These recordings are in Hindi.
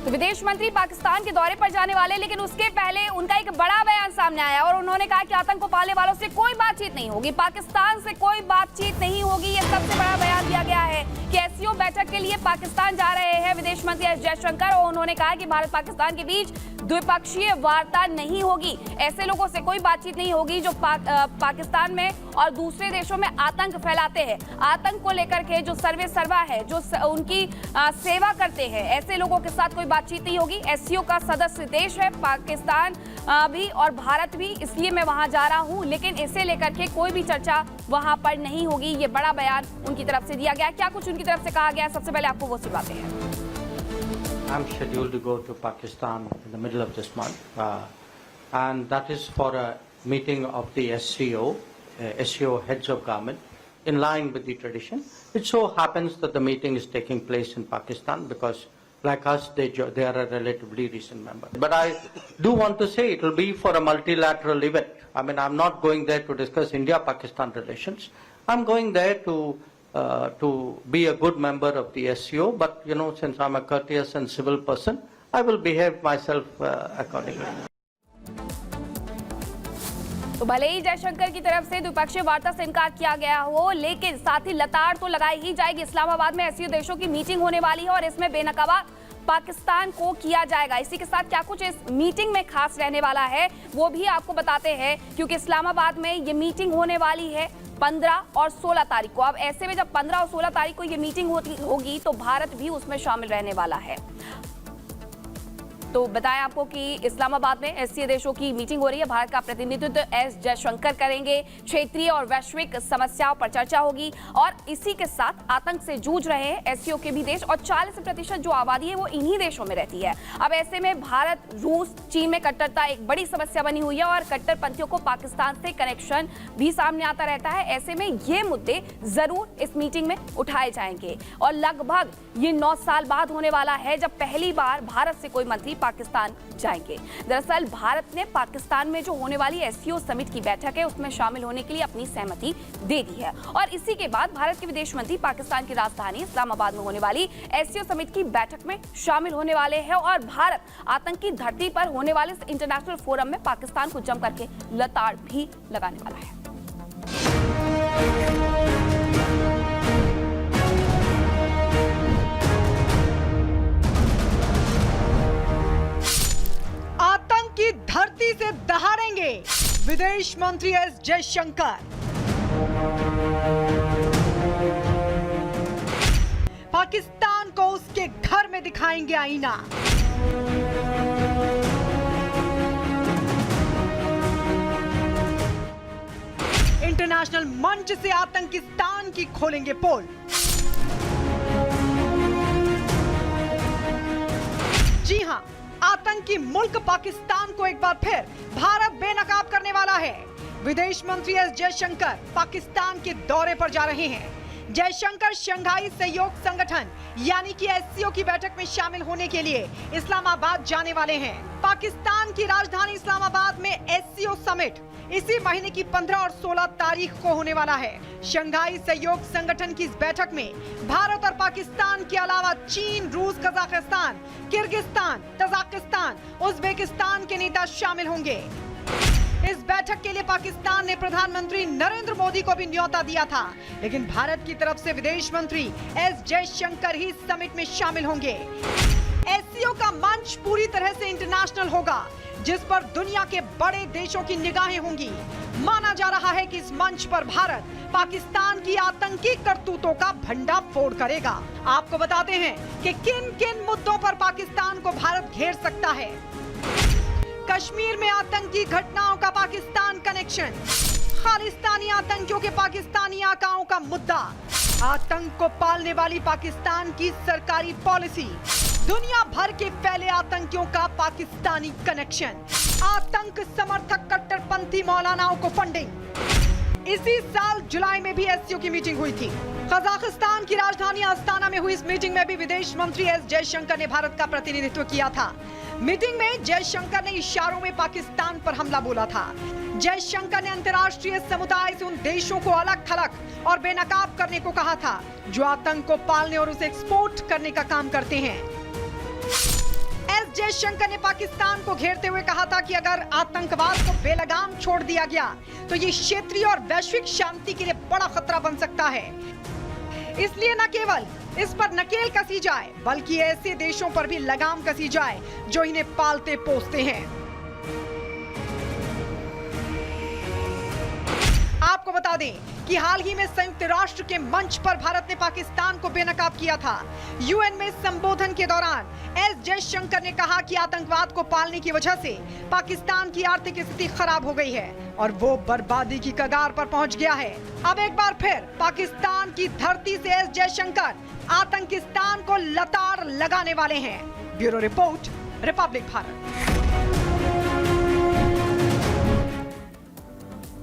तो विदेश मंत्री पाकिस्तान के दौरे पर जाने वाले, लेकिन उसके पहले उनका एक बड़ा बयान सामने आया और उन्होंने कहा कि आतंक को पालने वालों से कोई बातचीत नहीं होगी, पाकिस्तान से कोई बातचीत नहीं होगी। ये सबसे बड़ा बयान दिया गया है कि एससीओ बैठक के लिए पाकिस्तान जा रहे हैं विदेश मंत्री एस जयशंकर और उन्होंने कहा कि भारत पाकिस्तान के बीच द्विपक्षीय वार्ता नहीं होगी, ऐसे लोगों से कोई बातचीत नहीं होगी जो पाकिस्तान में और दूसरे देशों में आतंक फैलाते हैं। आतंक को लेकर के जो सर्वे सर्वा है, जो उनकी सेवा करते हैं, ऐसे लोगों के साथ कोई बातचीत नहीं होगी। एससीओ का सदस्य देश है पाकिस्तान भी और भारत भी, इसलिए मैं वहां जा रहा हूं, लेकिन इसे लेकर के कोई भी चर्चा वहां पर नहीं होगी। ये बड़ा बयान उनकी तरफ से दिया गया। क्या कुछ उनकी तरफ से कहा गया, सबसे पहले आपको वो सुनाते हैं। I'm scheduled to go to Pakistan in the middle of this month, and that is for a meeting of the SCO heads of government, in line with the tradition. It so happens that the meeting is taking place in Pakistan because, like us, they are a relatively recent member. But I do want to say it will be for a multilateral event. I mean, I'm not going there to discuss India-Pakistan relations. I'm going there to be a good member of the SCO, but you know, since I'm a courteous and civil person, I will behave myself accordingly. तो भले ही जयशंकर की तरफ से द्विपक्षीय वार्ता से इनकार किया गया हो, लेकिन साथ ही लताड़ तो लगाई ही जाएगी। इस्लामाबाद में एससीओ देशों की मीटिंग होने वाली है और इसमें बेनकाबा पाकिस्तान को किया जाएगा। इसी के साथ क्या कुछ इस मीटिंग में खास रहने वाला है वो भी आपको बताते हैं, क्योंकि इस्लामाबाद में ये मीटिंग होने वाली है 15 और 16 तारीख को। अब ऐसे में जब 15 और 16 तारीख को ये मीटिंग होगी तो भारत भी उसमें शामिल रहने वाला है। तो बताएं आपको कि इस्लामाबाद में एससीओ देशों की मीटिंग हो रही है। भारत का प्रतिनिधित्व एस जयशंकर करेंगे। क्षेत्रीय और वैश्विक समस्याओं पर चर्चा होगी और इसी के साथ आतंक से जूझ रहे हैं एससीओ के भी देश और 40% जो आबादी है वो इन्हीं देशों में रहती है। अब ऐसे में भारत, रूस, चीन में कट्टरता एक बड़ी समस्या बनी हुई है और कट्टरपंथियों को पाकिस्तान से कनेक्शन भी सामने आता रहता है। ऐसे में ये मुद्दे जरूर इस मीटिंग में उठाए जाएंगे और लगभग ये 9 साल बाद होने वाला है जब पहली बार भारत से कोई मंत्री पाकिस्तान जाएंगे। दरअसल भारत ने पाकिस्तान में जो होने वाली एससीओ समिट की बैठक है उसमें शामिल होने के लिए अपनी सहमति दे दी है और इसी के बाद भारत के विदेश मंत्री पाकिस्तान की राजधानी इस्लामाबाद में होने वाली एससीओ समिट की बैठक में शामिल होने वाले हैं और भारत आतंकी धरती पर होने वाले इस इंटरनेशनल फोरम में पाकिस्तान को जम करके लताड़ भी लगाने वाला है। की धरती से दहाड़ेंगे विदेश मंत्री एस जयशंकर। पाकिस्तान को उसके घर में दिखाएंगे आईना। इंटरनेशनल मंच से आतंकिस्तान की खोलेंगे पोल। जी हां, आतंकी मुल्क पाकिस्तान को एक बार फिर भारत बेनकाब करने वाला है। विदेश मंत्री एस जयशंकर पाकिस्तान के दौरे पर जा रहे हैं। जयशंकर शंघाई सहयोग संगठन यानी कि एससीओ की बैठक में शामिल होने के लिए इस्लामाबाद जाने वाले हैं। पाकिस्तान की राजधानी इस्लामाबाद में एससीओ समिट इसी महीने की 15 और 16 तारीख को होने वाला है। शंघाई सहयोग संगठन की इस बैठक में भारत और पाकिस्तान के अलावा चीन, रूस, कजाकिस्तान, किर्गिस्तान, तजाकिस्तान, उज्बेकिस्तान के नेता शामिल होंगे। इस बैठक के लिए पाकिस्तान ने प्रधानमंत्री नरेंद्र मोदी को भी न्योता दिया था, लेकिन भारत की तरफ से विदेश मंत्री एस जयशंकर ही समिट में शामिल होंगे। एससीओ का मंच पूरी तरह से इंटरनेशनल होगा, जिस पर दुनिया के बड़े देशों की निगाहें होंगी। माना जा रहा है कि इस मंच पर भारत पाकिस्तान की आतंकी करतूतों का भंडाफोड़ करेगा। आपको बताते हैं कि किन किन मुद्दों पर पाकिस्तान को भारत घेर सकता है। कश्मीर में आतंकी घटनाओं का पाकिस्तान कनेक्शन, खालिस्तानी आतंकियों के पाकिस्तानी आकाओं का मुद्दा, आतंक को पालने वाली पाकिस्तान की सरकारी पॉलिसी, दुनिया भर के फैले आतंकियों का पाकिस्तानी कनेक्शन, आतंक समर्थक कट्टरपंथी मौलानाओं को फंडिंग। इसी साल जुलाई में भी एससीओ की मीटिंग हुई थी। कजाकिस्तान की राजधानी अस्ताना में हुई इस मीटिंग में भी विदेश मंत्री एस जयशंकर ने भारत का प्रतिनिधित्व किया था। मीटिंग में जयशंकर ने इशारों में पाकिस्तान पर हमला बोला था। जयशंकर ने अंतर्राष्ट्रीय समुदाय से उन देशों को अलग थलग और बेनकाब करने को कहा था जो आतंक को पालने और उसे एक्सपोर्ट करने का काम करते हैं। एस जयशंकर ने पाकिस्तान को घेरते हुए कहा था कि अगर आतंकवाद को बेलगाम छोड़ दिया गया तो ये क्षेत्रीय और वैश्विक शांति के लिए बड़ा खतरा बन सकता है। इसलिए न केवल इस पर नकेल कसी जाए बल्कि ऐसे देशों पर भी लगाम कसी जाए जो इन्हें पालते पोसते हैं। आपको बता दें कि हाल ही में संयुक्त राष्ट्र के मंच पर भारत ने पाकिस्तान को बेनकाब किया था। यूएन में संबोधन के दौरान एस जयशंकर ने कहा कि आतंकवाद को पालने की वजह से पाकिस्तान की आर्थिक स्थिति खराब हो गई है और वो बर्बादी की कगार पर पहुंच गया है। अब एक बार फिर पाकिस्तान की धरती से एस जयशंकर आतंकिस्तान को लताड़ लगाने वाले हैं। Bureau report, Republic Bharat.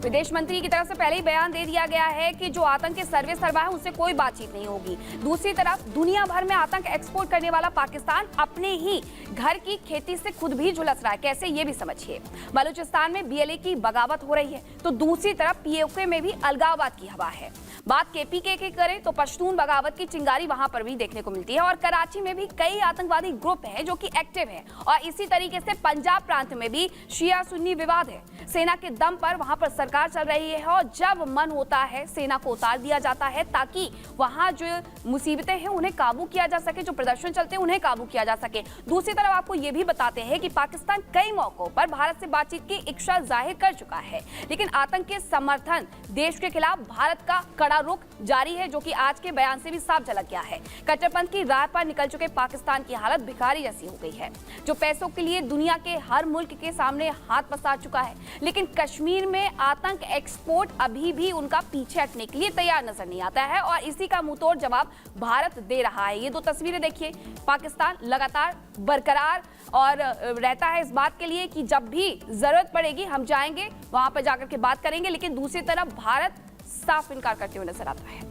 विदेश मंत्री की तरफ से पहले ही बयान दे दिया गया है कि जो आतंक के सर्वे सर्वा है उनसे कोई बातचीत नहीं होगी। दूसरी तरफ दुनिया भर में आतंक एक्सपोर्ट करने वाला पाकिस्तान अपने ही घर की खेती से खुद भी झुलस रहा है। कैसे, ये भी समझिए। बलूचिस्तान में बीएलए की बगावत हो रही है तो दूसरी तरफ पीओके में भी अलगाववाद की हवा है। बात केपीके की करें तो पश्तून बगावत की चिंगारी वहां पर भी देखने को मिलती है और कराची में भी कई आतंकवादी ग्रुप हैं जो कि एक्टिव हैं और इसी तरीके से पंजाब प्रांत में भी शिया सुन्नी विवाद है। सेना के दम पर वहां पर सरकार चल रही है और जब मन होता है सेना को उतार दिया जाता है ताकि वहां जो मुसीबतें हैं उन्हें काबू किया जा सके, जो प्रदर्शन चलते हैं उन्हें काबू किया जा सके। दूसरी तरफ आपको ये भी बताते हैं कि पाकिस्तान कई मौकों पर भारत से बातचीत की इच्छा जाहिर कर चुका है, लेकिन आतंक के समर्थन देश के खिलाफ भारत का कड़ा रुख जारी है, जो कि आज के बयान से भी साफ झलक गया है। कट्टरपंथ की राह पर निकल चुके पाकिस्तान की हालत भिखारी जैसी हो गई है, जो पैसों के लिए दुनिया के हर मुल्क के सामने हाथ पसार चुका है, लेकिन कश्मीर में आतंक एक्सपोर्ट अभी भी उनका पीछे हटने के लिए तैयार नजर नहीं आता है और इसी का मुंहतोड़ जवाब भारत दे रहा है। ये दो तस्वीरें देखिए, पाकिस्तान लगातार बरकरार और रहता है इस बात के लिए कि जब भी जरूरत पड़ेगी हम जाएंगे, वहां पर जाकर के बात करेंगे, लेकिन दूसरी तरफ भारत साफ इनकार करते हुए नजर आता है।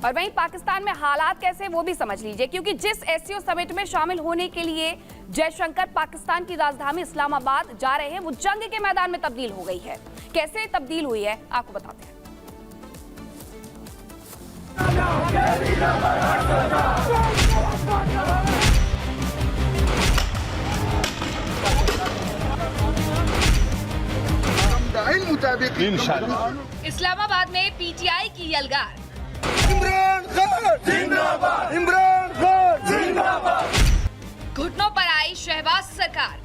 और वहीं पाकिस्तान में हालात कैसे वो भी समझ लीजिए, क्योंकि जिस एससीओ समिट में शामिल होने के लिए जयशंकर पाकिस्तान की राजधानी इस्लामाबाद जा रहे हैं वो जंग के मैदान में तब्दील हो गई है। कैसे तब्दील हुई है आपको बताते हैं। इस्लामाबाद में पीटीआई की यलगार, इमरान खान जिंदाबाद, इमरान खान जिंदाबाद। घुटनों पर आई शहबाज सरकार,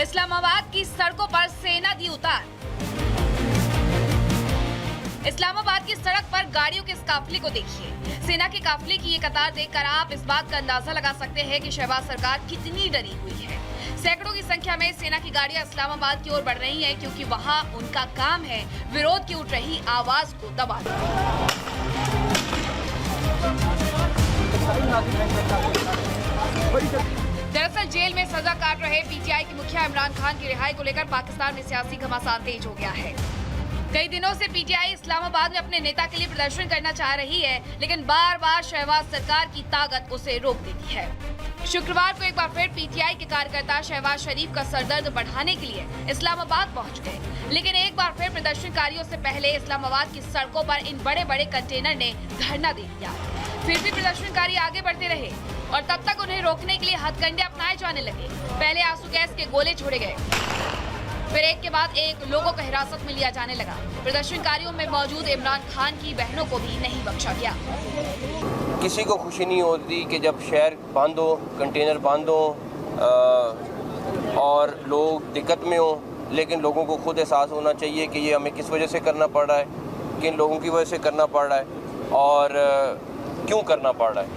इस्लामाबाद की सड़कों पर सेना दी उतार। इस्लामाबाद की सड़क पर गाड़ियों के इस काफिले को देखिए। सेना के काफिले की ये कतार देखकर आप इस बात का अंदाजा लगा सकते हैं कि शहबाज सरकार कितनी डरी हुई है। सैकड़ों की संख्या में सेना की गाड़ियां इस्लामाबाद की ओर बढ़ रही हैं, क्योंकि वहां उनका काम है विरोध की उठ रही आवाज को दबाना। दरअसल जेल में सजा काट रहे पीटीआई के मुखिया इमरान खान की रिहाई को लेकर पाकिस्तान में सियासी घमासान तेज हो गया है। कई दिनों से पीटीआई इस्लामाबाद में अपने नेता के लिए प्रदर्शन करना चाह रही है, लेकिन बार बार शहबाज सरकार की ताकत उसे रोक देती है। शुक्रवार को एक बार फिर पीटीआई के कार्यकर्ता शहबाज शरीफ का सरदर्द बढ़ाने के लिए इस्लामाबाद पहुंच गए, लेकिन एक बार फिर प्रदर्शनकारियों से पहले इस्लामाबाद की सड़कों पर इन बड़े बड़े कंटेनर ने धरना दे दिया। फिर भी प्रदर्शनकारी आगे बढ़ते रहे और तब तक उन्हें रोकने के लिए हथकंडे अपनाए जाने लगे। पहले आंसू गैस के गोले छोड़े गए, फिर एक के बाद एक लोगों को हिरासत में लिया जाने लगा। प्रदर्शनकारियों में मौजूद इमरान खान की बहनों को भी नहीं बख्शा गया। किसी को खुशी नहीं होती कि जब शहर बंद हो, कंटेनर बंद हो और लोग दिक्कत में हो, लेकिन लोगों को खुद एहसास होना चाहिए कि ये हमें किस वजह से करना पड़ रहा है, किन लोगों की वजह से करना पड़ रहा है और क्यों करना पड़ रहा है।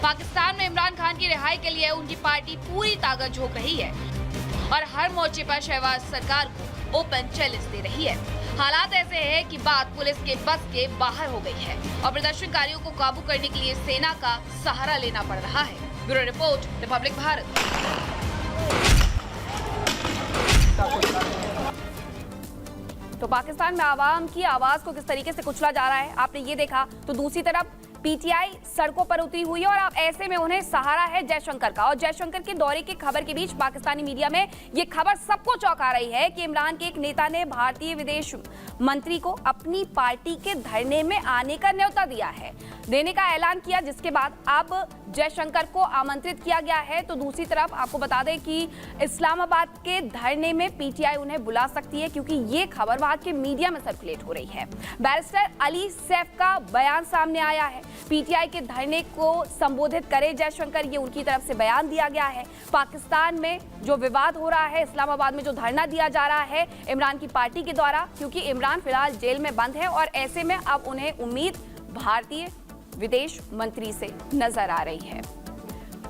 पाकिस्तान में इमरान खान की रिहाई के लिए उनकी पार्टी पूरी ताकत झोंक रही है और हर मोर्चे पर शहबाज सरकार को ओपन चैलेंज दे रही है। हालात ऐसे हैं कि बात पुलिस के बस के बाहर हो गई है और प्रदर्शनकारियों को काबू करने के लिए सेना का सहारा लेना पड़ रहा है। Bureau report, Republic Bharat. तो पाकिस्तान में आवाम की आवाज को किस तरीके से कुचला जा रहा है आपने ये देखा, तो दूसरी तरफ पीटीआई सड़कों पर उतरी हुई है और अब ऐसे में उन्हें सहारा है जयशंकर का। और जयशंकर के दौरे की खबर के बीच पाकिस्तानी मीडिया में ये खबर सबको चौंका रही है कि इमरान के एक नेता ने भारतीय विदेश मंत्री को अपनी पार्टी के धरने में आने का न्योता देने का ऐलान किया, जिसके बाद अब जयशंकर को आमंत्रित किया गया है। तो दूसरी तरफ आपको बता दें कि इस्लामाबाद के धरने में पीटीआई उन्हें बुला सकती है, क्योंकि ये खबर वहां के मीडिया में सर्कुलेट हो रही है। बैरिस्टर अली सैफ का बयान सामने आया है, पीटीआई के धरने को संबोधित करे जयशंकर, ये उनकी तरफ से बयान दिया गया है। पाकिस्तान में जो विवाद हो रहा है, इस्लामाबाद में जो धरना दिया जा रहा है इमरान की पार्टी के द्वारा, क्योंकि इमरान फिलहाल जेल में बंद है और ऐसे में अब उन्हें उम्मीद भारतीय विदेश मंत्री से नजर आ रही है।